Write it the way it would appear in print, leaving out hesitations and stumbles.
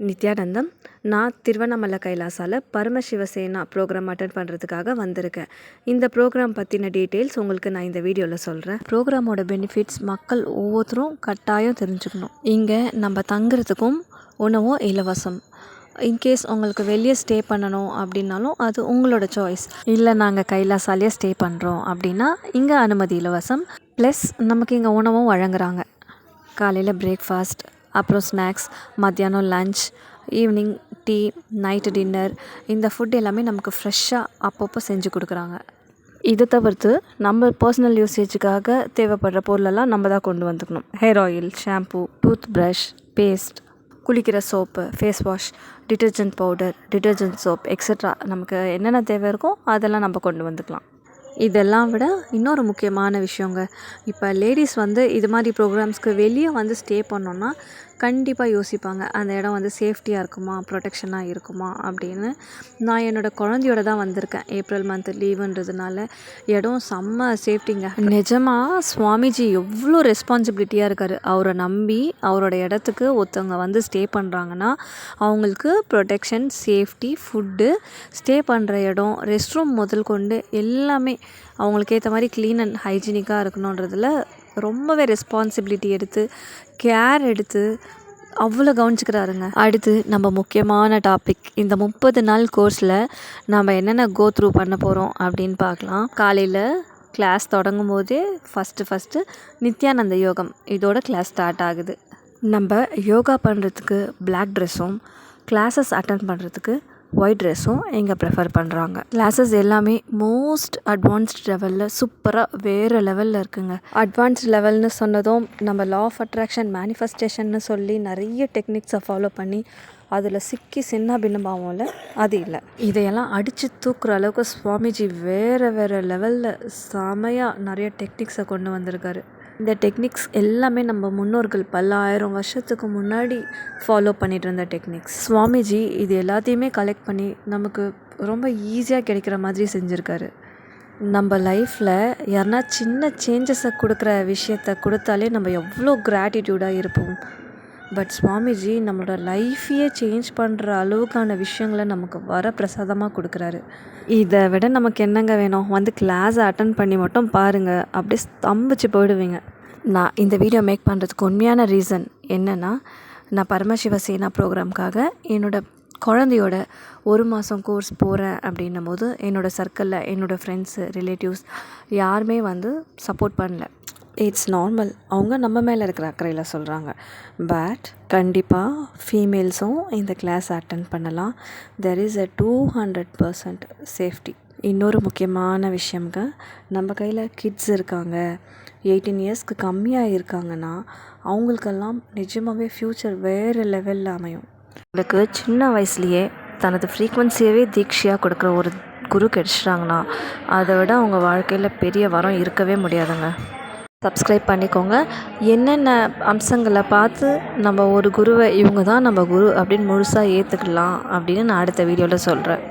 நித்யானந்தம். நான் Tiruvannamalai கைலாசால பரமசிவசேனா program attend பண்ணுறதுக்காக வந்திருக்கேன். இந்த ப்ரோக்ராம் பற்றின டீட்டெயில்ஸ் உங்களுக்கு நான் இந்த வீடியோவில் சொல்கிறேன். ப்ரோக்ராமோட பெனிஃபிட்ஸ் மக்கள் ஒவ்வொருத்தரும் கட்டாயம் தெரிஞ்சுக்கணும். இங்கே நம்ம தங்குறதுக்கும் உணவும் இலவசம். இன்கேஸ் உங்களுக்கு வெளியே ஸ்டே பண்ணணும் அப்படின்னாலும் அது உங்களோட சாய்ஸ். இல்லை நாங்கள் கைலாசாலேயே ஸ்டே பண்ணுறோம் அப்படின்னா இங்கே அனுமதி இலவசம். ப்ளஸ் நமக்கு இங்கே உணவும் வழங்குறாங்க. காலையில் பிரேக்ஃபாஸ்ட், அப்புறம் ஸ்நாக்ஸ், மத்தியானம் lunch, evening tea, night dinner, இந்த ஃபுட் எல்லாமே நமக்கு ஃப்ரெஷ்ஷாக அப்பப்போ செஞ்சு கொடுக்குறாங்க. இதை தவிர்த்து நம்ம பர்சனல் யூசேஜுக்காக தேவைப்படுற பொருளெல்லாம் நம்ம தான் கொண்டு வந்துக்கணும். Hair oil, shampoo, tooth brush, paste, குளிக்கிற soap, face wash, detergent powder, detergent soap extra நமக்கு என்னென்ன தேவை இருக்கோ அதெல்லாம் நம்ம கொண்டு வந்துக்கலாம். இதெல்லாம் விட இன்னொரு முக்கியமான விஷயங்க, இப்போ லேடிஸ் இது மாதிரி ப்ரோக்ராம்ஸ்க்கு வெளியே ஸ்டே பண்ணோன்னா கண்டிப்பாக யோசிப்பாங்க, அந்த இடம் சேஃப்டியாக இருக்குமா, ப்ரொடெக்ஷனாக இருக்குமா அப்படின்னு. நான் என்னோடய குழந்தையோட தான் வந்திருக்கேன். ஏப்ரல் மந்த் லீவுன்றதுனால இடம் செம்ம சேஃப்டிங்க. நிஜமாக சுவாமிஜி எவ்வளோ ரெஸ்பான்சிபிலிட்டியாக இருக்கார். அவரை நம்பி அவரோட இடத்துக்கு ஒருத்தவங்க ஸ்டே பண்ணுறாங்கன்னா அவங்களுக்கு ப்ரொடெக்ஷன், சேஃப்டி, ஃபுட்டு, ஸ்டே பண்ணுற இடம், ரெஸ்ட் ரூம் முதல் கொண்டு எல்லாமே அவங்களுக்கு ஏற்ற மாதிரி க்ளீன் அண்ட் ஹைஜீனிக்காக இருக்கணுன்றதில் ரொம்பவே ரெஸ்பான்சிபிலிட்டி எடுத்து, கேர் எடுத்து அவ்வளோ கவனிச்சுக்கிறாருங்க. அடுத்து நம்ம முக்கியமான டாபிக், இந்த 30 நாள் கோர்ஸில் நம்ம என்னென்ன கோ த்ரூ பண்ண போகிறோம் அப்படின்னு பார்க்கலாம். காலையில் கிளாஸ் தொடங்கும் போதே ஃபஸ்ட்டு நித்யானந்த யோகம் இதோட கிளாஸ் ஸ்டார்ட் ஆகுது. நம்ம யோகா பண்ணுறதுக்கு பிளாக் ட்ரெஸ்ஸும், கிளாஸஸ் அட்டன் பண்ணுறதுக்கு ஒயிட் ட்ரெஸ்ஸும் இங்கே ப்ரிஃபர் பண்ணுறாங்க. கிளாஸஸ் எல்லாமே மோஸ்ட் அட்வான்ஸ்ட் லெவலில் சூப்பராக வேறு லெவலில் இருக்குங்க. அட்வான்ஸ்ட் லெவல்னு சொன்னதும் நம்ம லா ஆஃப் அட்ராக்ஷன், மேனிஃபெஸ்டேஷன்னு சொல்லி நிறைய டெக்னிக்ஸை ஃபாலோ பண்ணி அதில் சிக்கி சின்ன பின்னமாகும்ல, அது இல்லை. இதையெல்லாம் அடித்து தூக்குற அளவுக்கு சுவாமிஜி வேறு லெவலில் செமையாக நிறைய டெக்னிக்ஸை கொண்டு வந்திருக்காரு. இந்த டெக்னிக்ஸ் எல்லாமே நம்ம முன்னோர்கள் பல ஆயிரம் வருஷத்துக்கு முன்னாடி ஃபாலோ பண்ணிட்டு இருந்த டெக்னிக்ஸ். சுவாமிஜி இது எல்லாத்தையுமே கலெக்ட் பண்ணி நமக்கு ரொம்ப ஈஸியாக கிடைக்கிற மாதிரி செஞ்சுருக்காரு. நம்ம லைஃப்பில் யாருன்னா சின்ன சேஞ்சஸை கொடுக்குற விஷயத்த கொடுத்தாலே நம்ம எவ்வளோ கிராட்டிடியூடாக இருப்போம். பட் சுவாமிஜி நம்மளோட லைஃப்பையே சேஞ்ச் பண்ணுற அளவுக்கான விஷயங்களை நமக்கு வர பிரசாதமாக கொடுக்குறாரு. இதை விட நமக்கு என்னங்க வேணும்? கிளாஸை அட்டன் பண்ணி மட்டும் பாருங்கள், அப்படியே ஸ்தம்பிச்சு போயிடுவீங்க. நான் இந்த வீடியோ மேக் பண்ணுறதுக்கு உண்மையான ரீசன் என்னென்னா, நான் பரமசிவசேனா ப்ரோக்ராம்காக என்னோடய குழந்தையோட 1 மாதம் கோர்ஸ் போகிறேன் அப்படின்னும் போது என்னோடய சர்க்கிளில் என்னோடய ஃப்ரெண்ட்ஸு, ரிலேட்டிவ்ஸ் யாருமே சப்போர்ட் பண்ணல. இட்ஸ் நார்மல், அவங்க நம்ம மேலே இருக்கிற அக்கறையில் சொல்கிறாங்க. பட் கண்டிப்பாக ஃபீமேல்ஸும் இந்த கிளாஸ் அட்டன் பண்ணலாம். There is 200% safety. இன்னொரு முக்கியமான விஷயம்ங்க, நம்ம கையில் கிட்ஸ் இருக்காங்க, 18 இயர்ஸ்க்கு கம்மியாக இருக்காங்கன்னா அவங்களுக்கெல்லாம் நிஜமாகவே ஃப்யூச்சர் வேறு லெவலில் அமையும். அவங்களுக்கு சின்ன வயசுலேயே தனது ஃப்ரீக்வன்சியவே தீட்சையாக கொடுக்குற ஒரு குரு கிடைச்சிட்டாங்கன்னா அதை விட அவங்க வாழ்க்கையில் பெரிய வரம் இருக்கவே முடியாதுங்க. சப்ஸ்கிரைப் பண்ணிக்கோங்க. என்னென்ன அம்சங்களை பார்த்து நம்ம ஒரு குருவை இவங்க தான் நம்ம குரு அப்படின்னு முழுசாக ஏற்றுக்கலாம் அப்படின்னு நான் அடுத்த வீடியோவில் சொல்கிறேன்.